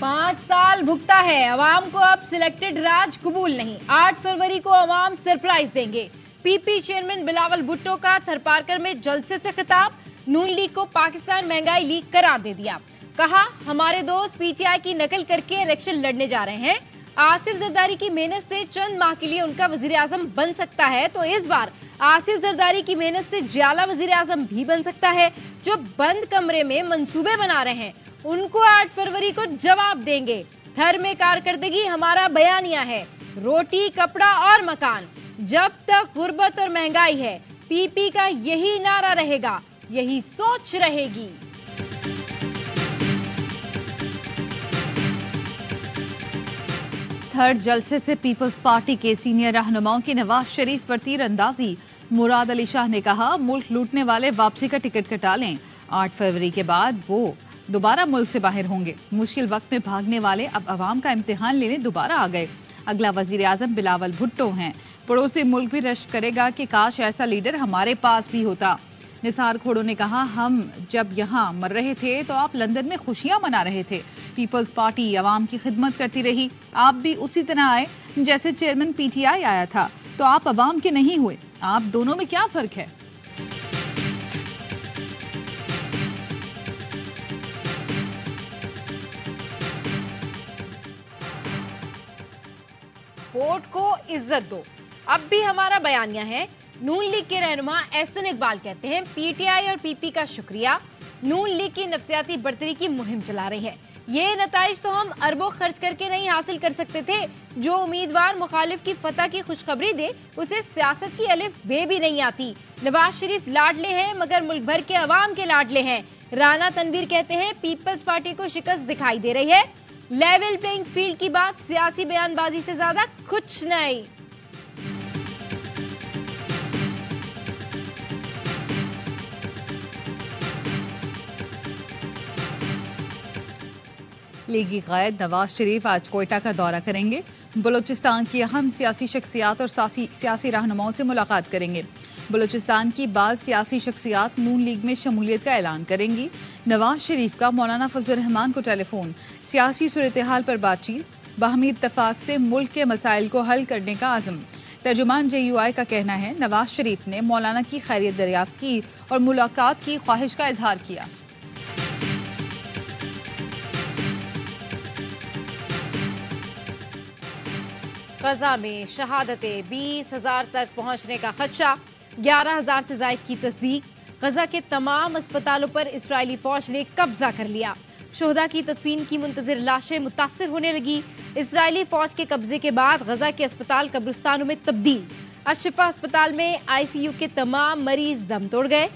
पांच साल भुगता है, अवाम को अब सिलेक्टेड राज कबूल नहीं। 8 फरवरी को अवाम सरप्राइज देंगे। पीपी चेयरमैन बिलावल भुट्टो का थरपारकर में जलसे से खिताब। नून लीग को पाकिस्तान महंगाई लीग करार दे दिया। कहा, हमारे दोस्त पीटीआई की नकल करके इलेक्शन लड़ने जा रहे हैं। आसिफ जरदारी की मेहनत से चंद माह के लिए उनका वजीर आजम बन सकता है, तो इस बार आसिफ जरदारी की मेहनत से ज्यादा वजीर आजम भी बन सकता है। जो बंद कमरे में मंसूबे बना रहे हैं उनको 8 फरवरी को जवाब देंगे। घर में कारकर्दगी हमारा बयानिया है, रोटी कपड़ा और मकान। जब तक गुर्बत और महंगाई है, पीपी का यही नारा रहेगा, यही सोच रहेगी। थर्ड जलसे से पीपल्स पार्टी के सीनियर रहनुमाओं की नवाज शरीफ पर तीरंदाजी। मुराद अली शाह ने कहा, मुल्क लूटने वाले वापसी का टिकट कटा लें। 8 फरवरी के बाद वो दोबारा मुल्क से बाहर होंगे। मुश्किल वक्त में भागने वाले अब अवाम का इम्तिहान लेने दोबारा आ गए। अगला वजीर आजम बिलावल भुट्टो हैं। पड़ोसी मुल्क भी रश करेगा कि काश ऐसा लीडर हमारे पास भी होता। निसार खोड़ो ने कहा, हम जब यहाँ मर रहे थे तो आप लंदन में खुशियां मना रहे थे। पीपल्स पार्टी अवाम की खिदमत करती रही। आप भी उसी तरह आए जैसे चेयरमैन पीटीआई आया था, तो आप अवाम के नहीं हुए। आप दोनों में क्या फर्क है? वोट को इज्जत दो, अब भी हमारा बयानिया है। नून लीग के रहनुमा एहसन इकबाल कहते हैं, पीटीआई और पीपी का शुक्रिया, नून लीग की नफसियाती बढ़तरी की मुहिम चला रही है। ये नताइज तो हम अरबों खर्च करके नहीं हासिल कर सकते थे। जो उम्मीदवार मुखालिफ की फतह की खुशखबरी दे, उसे सियासत की अलिफ बे भी नहीं आती। नवाज शरीफ लाडले हैं, मगर मुल्क भर के अवाम के लाडले हैं। राना तनवीर कहते हैं, पीपल्स पार्टी को शिकस्त दिखाई दे रही है। लेवल प्लेइंग फील्ड की बात सियासी बयानबाजी से ज्यादा कुछ नहीं। लीगी कायद नवाज शरीफ आज कोयटा का दौरा करेंगे। बलूचिस्तान की अहम सियासी शख्सियात और सियासी रहनुमाओं से मुलाकात करेंगे। बलूचिस्तान की बाज़ सियासी शख्सियात नून लीग में शमूलियत का ऐलान करेंगी। नवाज शरीफ का मौलाना फजल रहमान को टेलीफोन। सियासी सूरत हाल पर बातचीत। बाहमी इत्तफाक से मुल्क के मसाइल को हल करने का आज़म। तर्जुमान JUI का कहना है, नवाज शरीफ ने मौलाना की खैरियत दरियाफ्त की और मुलाकात की ख्वाहिश का इजहार किया। गजा में शहादतें 20,000 तक पहुंचने का खदशा, 11,000 से जायद की तस्दीक। गजा के तमाम अस्पतालों पर इजरायली फौज ने कब्जा कर लिया। शोहदा की तदफीन की मुंतजिर लाशें मुतासिर होने लगी। इजरायली फौज के कब्जे के बाद गजा के अस्पताल कब्रिस्तानों में तब्दील। अशफा अस्पताल में ICU के तमाम मरीज दम तोड़ गए।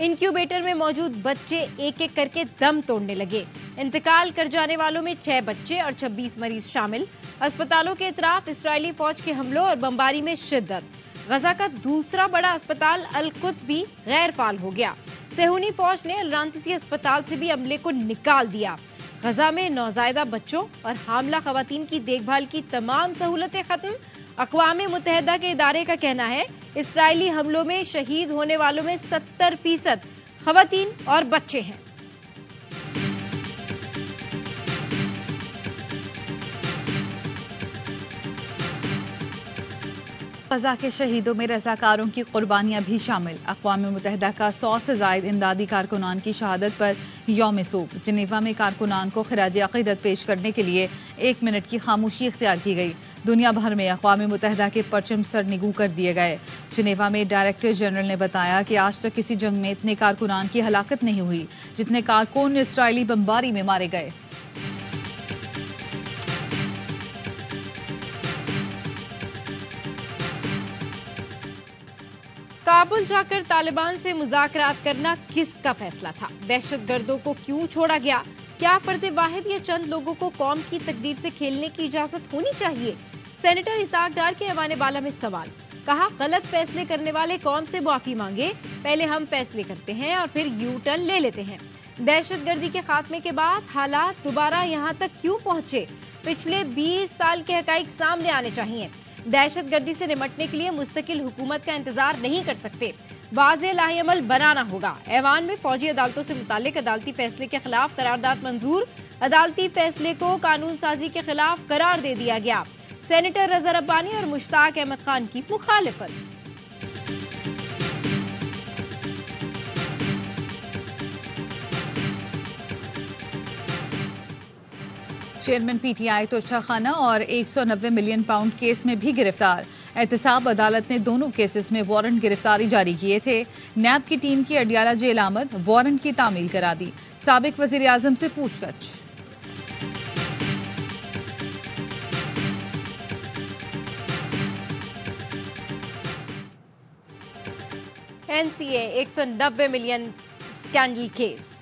इंक्यूबेटर में मौजूद बच्चे एक एक करके दम तोड़ने लगे। इंतकाल कर जाने वालों में 6 बच्चे और 26 मरीज शामिल। अस्पतालों के इतराफ इसराइली फौज के हमलों और बमबारी में शिद्दत। गजा का दूसरा बड़ा अस्पताल अल कुद्स भी गैर फाल हो गया। सेहूनी फौज ने अल रांतीसी अस्पताल से भी अमले को निकाल दिया। गजा में नौजायदा बच्चों और हामला खवातीन की देखभाल की तमाम सहूलतें खत्म। अक़वाम मुत्तहिदा के इदारे का कहना है, इसराइली हमलों में शहीद होने वालों में 70% खवातीन और बच्चे हैं। गजा के शहीदों में रज़ाकारों की कुर्बानियां भी शामिल। अक़वाम मुत्तहिदा का 100 से ज़ायद इमदादी कारकुनान की शहादत पर यौम सूब। जिनेवा में कारकुनान को खिराज अक़ीदत पेश करने के लिए 1 मिनट की खामोशी इख्तियार की गई। दुनिया भर में अक़वाम मुत्तहिदा के परचम सरनिगू कर दिए गए। जिनेवा में डायरेक्टर जनरल ने बताया कि आज तक किसी जंग में इतने कारकुनान की हलाकत नहीं हुई जितने कारकुन इसराइली बमबारी में मारे गए। काबुल जाकर तालिबान से मुज़ाकरात करना किसका फैसला था? दहशतगर्दों को क्यों छोड़ा गया? क्या फर्द वाहिद या चंद लोगों को कौम की तकदीर से खेलने की इजाजत होनी चाहिए? सेनेटर इसाक डार के हवाले बाला में सवाल। कहा, गलत फैसले करने वाले कौम से मुआफी मांगे। पहले हम फैसले करते हैं और फिर यू टर्न ले लेते हैं। दहशतगर्दी के खात्मे के बाद हालात दोबारा यहाँ तक क्यों पहुंचे? पिछले 20 साल के हकाइक सामने आने चाहिए। दहशतगर्दी से निपटने के लिए मुस्तकिल हुकूमत का इंतजार नहीं कर सकते। वाज़ेह लाहेअमल बनाना होगा। ऐवान में फौजी अदालतों से मुताल्लिक अदालती फैसले के खिलाफ करारदाद मंजूर। अदालती फैसले को कानून साजी के खिलाफ करार दे दिया गया। सेनेटर रजा रब्बानी और मुश्ताक अहमद खान की मुखालिफत। चेयरमैन पीटीआई तोशा खाना और 190 मिलियन पाउंड केस में भी गिरफ्तार। एहतसाब अदालत ने दोनों केसेस में वारंट गिरफ्तारी जारी किए थे। नैब की टीम की अडियाला जेल आमद, वारंट की तामील करा दी। साबिक वजीर आजम से पूछताछ। NCA 190 million scandal case.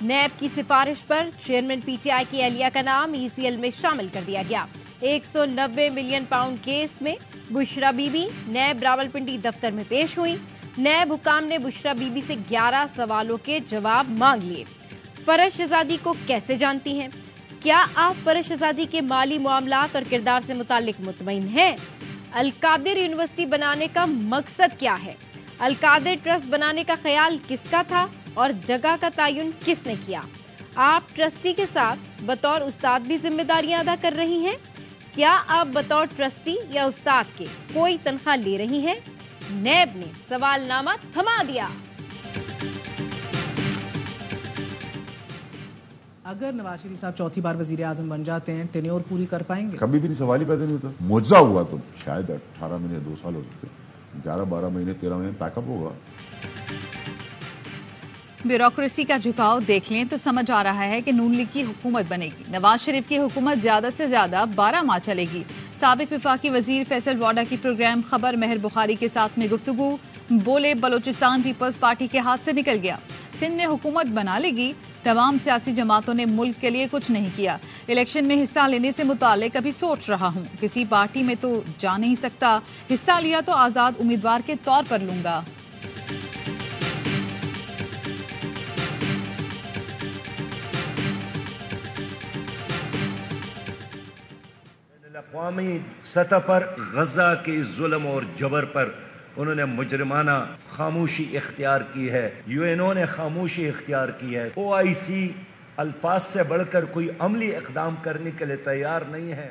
NAB की सिफारिश पर चेयरमैन पीटीआई की एहलिया का नाम ईसीएल में शामिल कर दिया गया। 190 मिलियन पाउंड केस में बुशरा बीबी नैब रावलपिंडी दफ्तर में पेश हुई। नैब हुकाम ने बुशरा बीबी से 11 सवालों के जवाब मांग लिए। फरज शहजादी को कैसे जानती हैं? क्या आप फरज शहजादी के माली मामलात और किरदार से मुताल्लिक मुतमईन हैं? अलकादिर यूनिवर्सिटी बनाने का मकसद क्या है? अलकादिर ट्रस्ट बनाने का ख्याल किसका था और जगह का तयन किसने किया? आप ट्रस्टी के साथ बतौर उस्ताद भी जिम्मेदारियां अदा कर रही हैं? क्या आप बतौर ट्रस्टी या उस्ताद के कोई तनख्वाह ले रही हैं? नैब ने सवालनामा थमा दिया। अगर नवाज शरीफ साहब चौथी बार वजीर आजम बन जाते हैं, टेन्योर पूरी कर पाएंगे? कभी भी नहीं, सवाल ही पैदा नहीं होता। मुआवजा हुआ तो शायद 18 महीने 2 साल हो सकते, 11-12 महीने 13 महीने पैकअप होगा। ब्यूरोक्रेसी का झुकाव देख लें तो समझ आ रहा है कि नून लीग की हुकूमत बनेगी। नवाज शरीफ की हुकूमत ज्यादा से ज्यादा 12 माह चलेगी। साबिक विफाकी वजीर फैसल वाडा की प्रोग्राम खबर मेहर बुखारी के साथ में गुफ्तगू, बोले बलोचिस्तान पीपल्स पार्टी के हाथ से निकल गया। सिंध में हुकूमत बना लेगी। तमाम सियासी जमातों ने मुल्क के लिए कुछ नहीं किया। इलेक्शन में हिस्सा लेने से मुतालिक अभी सोच रहा हूँ। किसी पार्टी में तो जा नहीं सकता। हिस्सा लिया तो आजाद उम्मीदवार के तौर पर लूंगा। अक़वामी सतह पर गजा के जुल्म और जबर पर उन्होंने मुजरिमाना खामोशी इख्तियार की है। यूएनओ ने खामोशी इख्तियार की है। ओआईसी अल्फाज से बढ़कर कोई अमली इक़दाम करने के लिए तैयार नहीं है।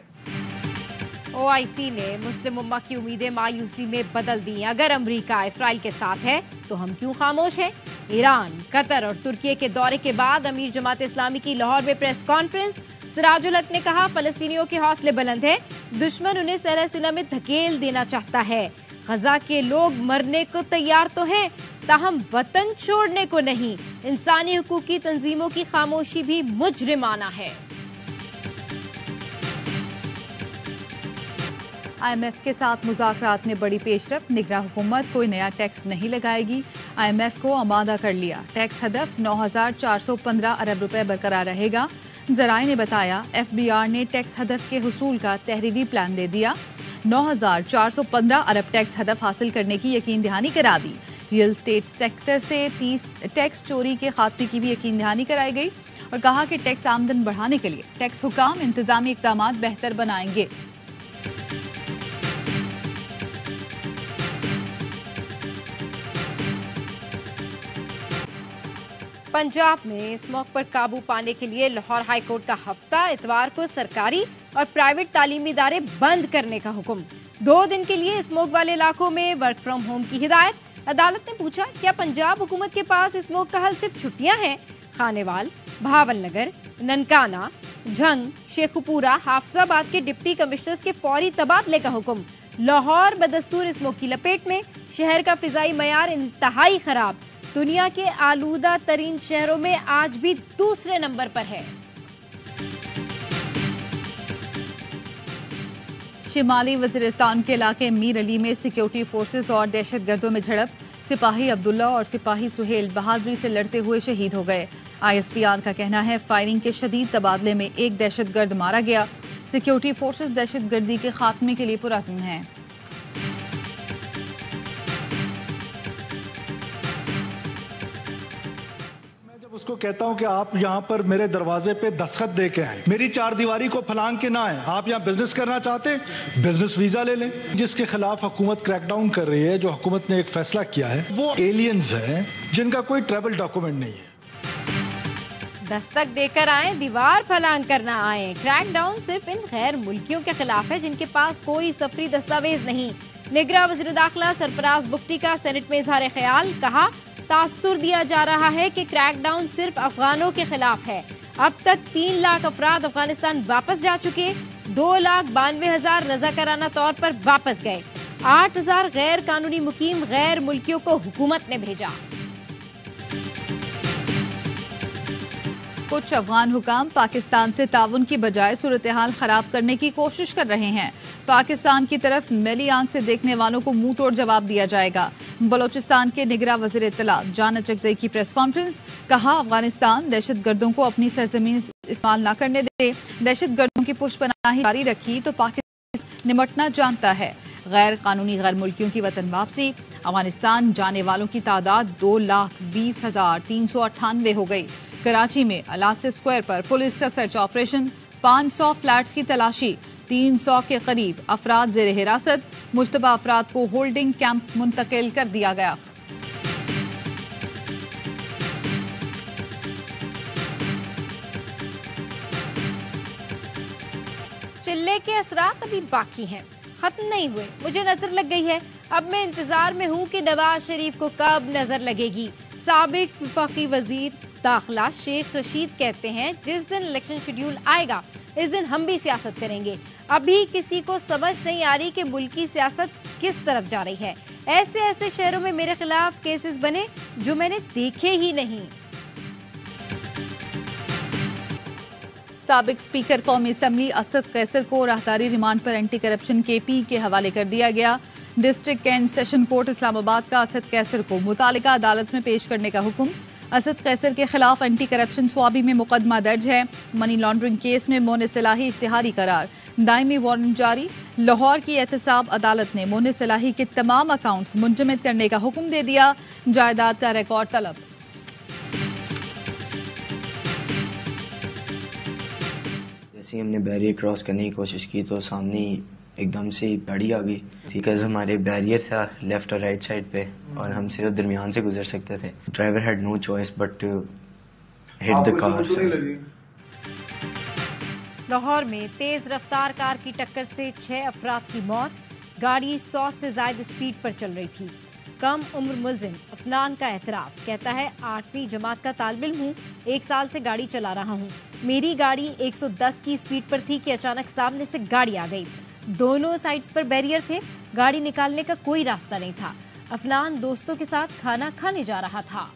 ओआईसी ने मुस्लिम उम्मा की उम्मीदें मायूसी में बदल दी। अगर अमेरिका इसराइल के साथ है तो हम क्यों खामोश हैं? ईरान, कतर और तुर्की के दौरे के बाद अमीर जमात इस्लामी की लाहौर में प्रेस कॉन्फ्रेंस। सिराजुल हक ने कहा, फलस्तीनियों के हौसले बुलंद है, दुश्मन उन्हें सहरा सिला में धकेल देना चाहता है। गजा के लोग मरने को तैयार तो हैं, ताहम वतन छोड़ने को नहीं। इंसानी हुकूक की तंजीमों की खामोशी भी मुजरिमाना है। IMF के साथ मुज़ाकरात में बड़ी पेशरफ। निगरां हुकूमत कोई नया टैक्स नहीं लगाएगी। IMF को आमादा कर लिया। टैक्स हदफ 9,415 अरब रुपए बरकरार रहेगा। जराए ने बताया, FBR ने टैक्स हदफ के हुसूल का तहरीरी प्लान दे दिया। 9,415 अरब टैक्स हदफ हासिल करने की यकीन दहानी करा दी। रियल स्टेट सेक्टर से 30 टैक्स चोरी के खात्मे की भी यकीन दहानी कराई गई और कहा कि टैक्स आमदन बढ़ाने के लिए टैक्स हुकाम इंतजामी इक़दाम बेहतर बनाएंगे। पंजाब में स्मोक पर काबू पाने के लिए लाहौर हाई कोर्ट का हफ्ता। इतवार को सरकारी और प्राइवेट तालीमी इदारे बंद करने का हुक्म। 2 दिन के लिए स्मोक वाले इलाकों में वर्क फ्रॉम होम की हिदायत। अदालत ने पूछा, क्या पंजाब हुकूमत के पास स्मोक का हल सिर्फ छुट्टियां हैं? खानेवाल, भावल नगर, ननकाना, झंग, शेखुपुरा, हाफजाबाद के डिप्टी कमिश्नर्स के फौरी तबादले का हुक्म। लाहौर बदस्तूर स्मोक की लपेट में। शहर का फिजाई मयार इंतहाई खराब। दुनिया के आलूदा तरीन शहरों में आज भी दूसरे नंबर पर है। शिमाली वजीरिस्तान के इलाके मीर अली में सिक्योरिटी फोर्सेस और दहशतगर्दों में झड़प। सिपाही अब्दुल्ला और सिपाही सुहेल बहादुरी से लड़ते हुए शहीद हो गए। ISPR का कहना है, फायरिंग के शदीद तबादले में एक दहशतगर्द मारा गया। सिक्योरिटी फोर्सेस दहशतगर्दी के खात्मे के लिए पुरअज़्म हैं। उसको कहता हूं कि आप यहां पर मेरे दरवाजे पे दस्तखत दे के आए, मेरी चार दीवारी को फलांग के ना आए। आप यहां बिजनेस करना चाहते हैं, बिजनेस वीजा ले लें। जिसके खिलाफ हुकूमत क्रैकडाउन कर रही है, जो हुकूमत ने एक फैसला किया है, वो एलियंस हैं जिनका कोई ट्रैवल डॉक्यूमेंट नहीं है। दस्तक देकर आए, दीवार फलांग करना आए। क्रैकडाउन सिर्फ इन गैर मुल्कियों के खिलाफ है जिनके पास कोई सफरी दस्तावेज नहीं। निगरान वज़ीर दाखिला सरफराज बुख्ती का सेनेट में इजहार ख्याल, कहा तासुर दिया जा रहा है कि क्रैकडाउन सिर्फ अफगानों के खिलाफ है। अब तक 3 लाख अफराद अफगानिस्तान वापस जा चुके, 2,92,000 रजाकाराना तौर पर वापस गए, 8,000 गैर कानूनी मुकीम गैर मुल्कियों को हुकूमत ने भेजा। कुछ अफगान हुकाम पाकिस्तान से ताउन की बजाय सूरत हाल खराब करने की कोशिश कर रहे हैं। पाकिस्तान की तरफ मैली आंख से देखने वालों को मुंह तोड़ जवाब दिया जाएगा। बलोचिस्तान के निगरान वज़ीर इत्तला जान चकजई की प्रेस कॉन्फ्रेंस, कहा अफगानिस्तान दहशतगर्दों को अपनी सरजमीन इस्तेमाल न करने दे, दहशतगर्दों की पुष्पनाही जारी रखी तो पाकिस्तान निमटना जानता है। गैर कानूनी गैर मुल्कियों की वतन वापसी, अफगानिस्तान जाने वालों की तादाद 2,20,398 हो गई। कराची में अलासे स्क्वायर पर पुलिस का सर्च ऑपरेशन, 500 फ्लैट्स की तलाशी, 300 के करीब अफराद जेर हिरासत, मुश्तबा अफराद को होल्डिंग कैंप मुंतकिल कर दिया गया। चिल्ले के असरात अभी बाकी हैं, खत्म नहीं हुए। मुझे नजर लग गई है, अब मैं इंतजार में हूँ कि नवाज शरीफ को कब नजर लगेगी। साबिक वफाकी वजीर दाखिला शेख रशीद कहते हैं, जिस दिन इलेक्शन शेड्यूल आएगा इस दिन हम भी सियासत करेंगे। अभी किसी को समझ नहीं आ रही कि मुल्क की सियासत किस तरफ जा रही है। ऐसे ऐसे शहरों में मेरे खिलाफ केसेस बने जो मैंने देखे ही नहीं। साबिक स्पीकर कौमी असम्बली असद कैसर को राहदारी रिमांड पर एंटी करप्शन KP के हवाले कर दिया गया। District and session court Islamabad का असद कैसर को मुतालिका अदालत में पेश करने का हुक्म। असद कैसर के खिलाफ एंटी करप्शन स्वाबी में मुकदमा दर्ज है। मनी लॉन्ड्रिंग केस में मोने सलाही इश्तिहारी करार, दायमी वारंट जारी। लाहौर की एहतसाब अदालत ने मोने सलाही के तमाम अकाउंट्स मुंजमद करने का हुक्म दे दिया। जायदाद का रिकॉर्ड तलब। जैसे हमने बैरियर क्रॉस करने की कोशिश की तो सामने एकदम से गाड़ी आ गई, बिकॉज हमारे बैरियर था लेफ्ट और राइट साइड पे और हम सिर्फ दरमियान से गुजर सकते थे। Driver had no choice but hit the car. Lahore में तेज रफ्तार कार की टक्कर से 6 अफराद की मौत। गाड़ी 100 से ज्यादा स्पीड पर चल रही थी। कम उम्र मुलजिम अफनान का एतराफ, कहता है 8वीं जमात का तालिब हूँ, 1 साल से गाड़ी चला रहा हूँ। मेरी गाड़ी 110 की स्पीड पर थी कि अचानक सामने से गाड़ी आ गई। दोनों साइड्स पर बैरियर थे, गाड़ी निकालने का कोई रास्ता नहीं था। अफनान दोस्तों के साथ खाना खाने जा रहा था।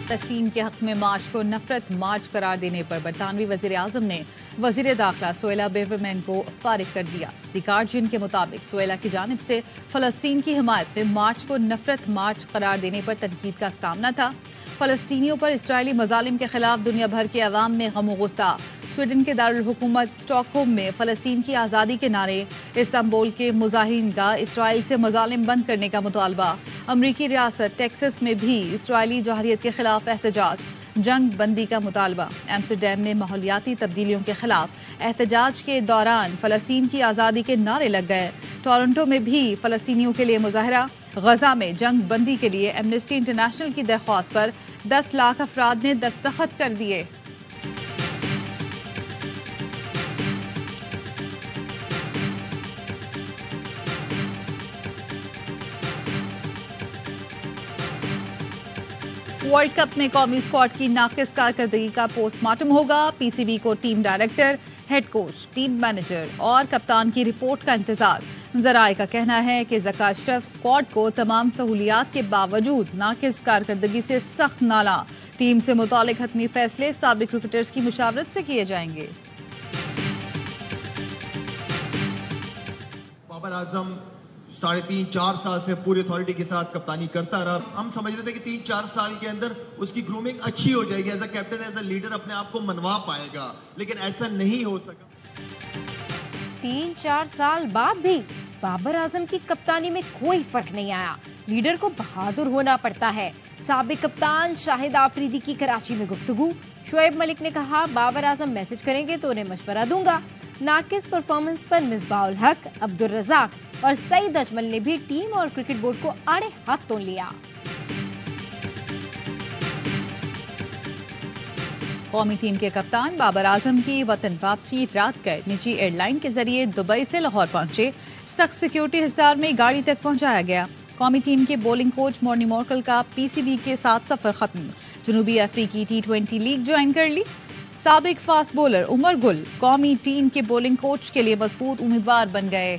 फलस्तीन के हक में मार्च को नफरत मार्च करार देने पर बरतानवी वजीर आजम ने वजीर दाखिला सुहेला बेवरमैन को फारिग कर दिया। द गार्जियन के मुताबिक सुहेला की जानिब से फलस्तीन की हिमायत में मार्च को नफरत मार्च करार देने पर तनकीद का सामना था। फलस्तीनियों पर इसराइली मजालिम के खिलाफ दुनिया भर के अवाम में गम गुस्सा। स्वीडन के दारुल हुकूमत स्टॉकहोम में फलस्तीन की आज़ादी के नारे। इस्तांबुल के मुजाहिरीन का इसराइल से मजालिम बंद करने का मुतालबा। अमरीकी रियासत टेक्सास में भी इसराइली जहरियत के खिलाफ एहतजाज, जंग बंदी का मुतालबा। एम्स्टरडैम में माहौलियाती तब्दीलियों के खिलाफ एहतजाज के दौरान फलस्तीन की आज़ादी के नारे लग गए। टोरंटो में भी फलस्तीनियों के लिए मुजाहरा। गजा में जंग बंदी के लिए एमनेस्टी इंटरनेशनल की दरख्वास्त पर 10 लाख अफराद ने दस्तखत कर दिए। वर्ल्ड कप में कौमी स्क्वाड की नाकिस कारकर्दगी का पोस्टमार्टम होगा। PCB को team director, head coach, team manager और कप्तान की रिपोर्ट का इंतजार। जराए का कहना है कि ज़का अशरफ स्क्वाड को तमाम सहूलियात के बावजूद नाकिस कारकर्दगी से सख्त नाला। टीम से मुतालिक हतमी फैसले साबिक क्रिकेटर्स की मुशावरत से किए जाएंगे। बाबर आजम 3.5-4 साल से पूरी अथॉरिटी के साथ कप्तानी करता रहा। हम समझ रहे थे कि 3-4 साल के अंदर उसकी ग्रूमिंग अच्छी हो जाएगी, as a captain, as a leader अपने आप को मनवा पाएगा, लेकिन ऐसा नहीं हो सका। 3-4 साल बाद भी बाबर आजम की कप्तानी में कोई फर्क नहीं आया। लीडर को बहादुर होना पड़ता है। साबिक कप्तान शाहिद आफरीदी की कराची में गुफ्तगू। शोएब मलिक ने कहा, बाबर आजम मैसेज करेंगे तो उन्हें मशवरा दूंगा। नाकिस परफॉर्मेंस पर मिसबाउल हक, अब्दुल रजाक और सईद अजमल ने भी टीम और क्रिकेट बोर्ड को आड़े हाथ तोड़ लिया। कौमी टीम के कप्तान बाबर आजम की वतन वापसी रात गए निजी एयरलाइन के जरिए दुबई से लाहौर पहुंचे। सख्त सिक्योरिटी हिसार में गाड़ी तक पहुंचाया गया। कौमी टीम के बॉलिंग कोच मॉर्नी मॉर्कल का पीसीबी के साथ सफर खत्म। जनूबी अफ्रीकी T20 लीग ज्वाइन कर ली। साबिक फास्ट बॉलर उमर गुल कौमी टीम के बॉलिंग कोच के लिए मजबूत उम्मीदवार बन गए।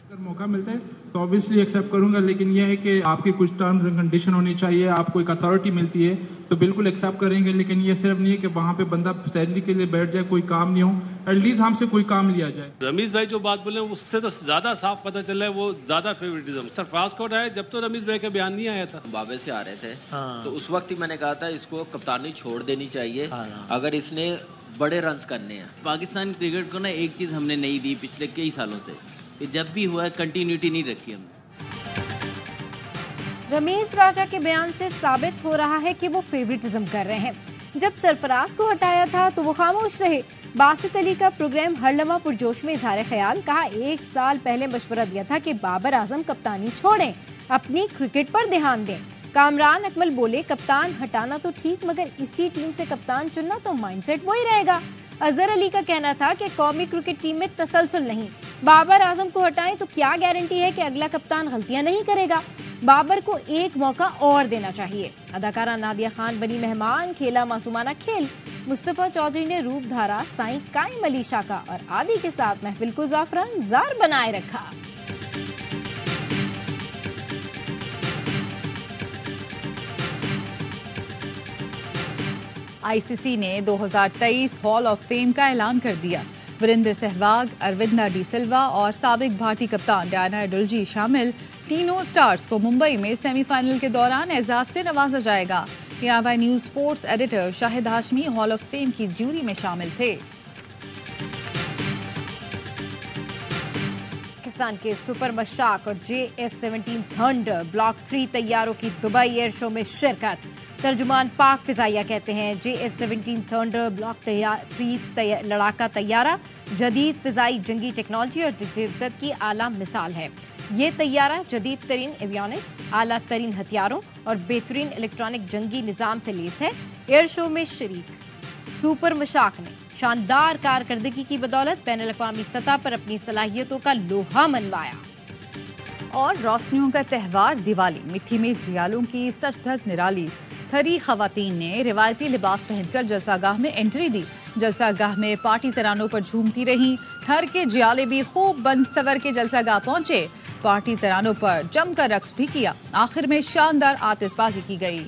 अगर मौका मिलता है तो ऑब्वियसली एक्सेप्ट करूंगा, लेकिन यह है कि आपकी कुछ टर्म्स एंड कंडीशन होनी चाहिए। आपको एक अथॉरिटी मिलती है तो बिल्कुल एक्सेप्ट करेंगे, लेकिन ये सिर्फ नहीं है कि वहां पे बंदा सैलरी के लिए बैठ जाए, कोई काम नहीं हो। एटलीस्ट हमसे कोई काम लिया जाए। रमीज भाई जो बात बोले उससे तो ज्यादा साफ पता चला है वो ज्यादा फेवरेटिज्म। सरफराज को उठाया जब तो रमीज भाई का बयान नहीं आया था। बाबे से आ रहे थे तो उस वक्त ही मैंने कहा था इसको कप्तानी छोड़ देनी चाहिए अगर इसने बड़े रन्स करने हैं। पाकिस्तान क्रिकेट को ना एक चीज हमने नहीं दी पिछले कई सालों से, कि जब भी हुआ कंटिन्यूटी नहीं रखी हमने। रमीज राजा के बयान से साबित हो रहा है कि वो फेवरेटिज्म कर रहे हैं। जब सरफराज को हटाया था तो वो खामोश रहे। बासित अली का प्रोग्राम हर लम्हा पुरजोश में इजहार ख्याल। कहा, 1 साल पहले मशवरा दिया था कि बाबर आजम कप्तानी छोड़ें, अपनी क्रिकेट पर ध्यान दें। कामरान अकमल बोले, कप्तान हटाना तो ठीक मगर इसी टीम से कप्तान चुनना तो माइंडसेट वही रहेगा। अजहर अली का कहना था कि कौमी क्रिकेट टीम में तसलसल नहीं, बाबर आजम को हटाएं तो क्या गारंटी है कि अगला कप्तान गलतियां नहीं करेगा। बाबर को एक मौका और देना चाहिए। अदाकारा नादिया खान बनी मेहमान, खेला मासूमाना खेल। मुस्तफा चौधरी ने रूप धारा साईं कायम अली शाह का और आदि के साथ महफिल को जाफरान जार बनाए रखा। आईसीसी ने 2023 हॉल ऑफ फेम का ऐलान कर दिया। वीरेंद्र सहवाग, अरविंदा डी सिल्वा और साबिक भारतीय कप्तान डायना डुलजी शामिल तीनों स्टार्स को मुंबई में सेमीफाइनल के दौरान एजाज से नवाजा जाएगा। PIY news sports editor Shahid Hashmi hall of fame की ज्यूरी में शामिल थे। पाकिस्तान के सुपर मशाक और JF-17 थंडर ब्लॉक 3 तैयारों की दुबई एयर शो में शिरकत। तर्जुमान पाक फिजाइया कहते हैं, JF-17 थंडर ब्लॉक 3 लड़ाका तैयारा जदीद फिजाई जंगी टेक्नोलॉजी और जद्दत की आला मिसाल है। ये तैयारा जदीद तरीन एवियोनिक्स, आला तरीन हथियारों और बेहतरीन इलेक्ट्रॉनिक जंगी निज़ाम से लैस है। एयर शो में शरीक सुपर मशाक ने शानदार कारकर्दगी की बदौलत बैनुल अक़वामी सतह पर अपनी सलाहियतों का लोहा मनवाया। और रोशनियों का त्यौहार दिवाली, मिट्टी में जियालों की सच धज निराली। थरी खवातीन ने रिवायती लिबास पहनकर जलसागाह में एंट्री दी। जलसागाह में पार्टी तरानों पर झूमती रहीं। थर के जियाले भी खूब बंद सवर के जलसागाह पहुंचे। पार्टी तरानों पर जमकर रक्स भी किया। आखिर में शानदार आतिशबाजी की गई।